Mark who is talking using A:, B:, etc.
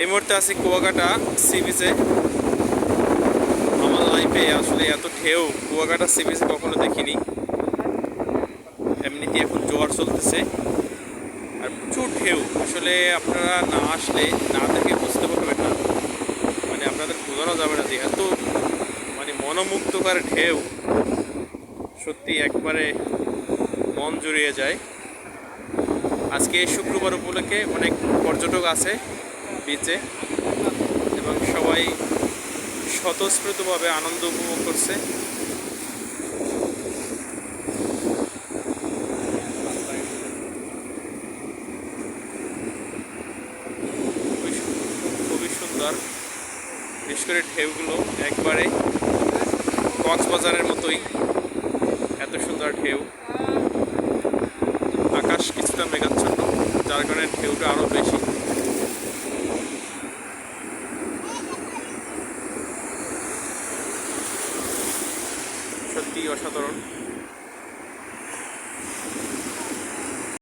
A: মুহূর্তে আছি কুয়াকাটা সি বিচে। আমার লাইফে আসলে এত ঢেউ কুয়াকাটা সি বিচে কখনো দেখিনি। এমনিতে এখন জোয়ার চলতেছে আর প্রচুর ঢেউ। আসলে আপনারা না আসলে না দেখে বুঝতে পারবেন না, মানে আপনাদের বোঝানো যাবে না যে এত মানে মনোমুগ্ধকর ঢেউ। সত্যি একবারে মন জুড়িয়ে যায়। আজকে শুক্রবার উপলক্ষে অনেক পর্যটক আছে বিচে এবং সবাই স্বতঃস্ফূর্তভাবে আনন্দ উপভোগ করছে। খুবই সুন্দর, বিশেষ করে ঢেউগুলো একবারে কক্সবাজারের মতোই, এত সুন্দর ঢেউ। আকাশ কিছুটা মেঘাচ্ছন্ন, যার কারণে ঢেউটা আরও বেশি। সত্যি অসাধারণ।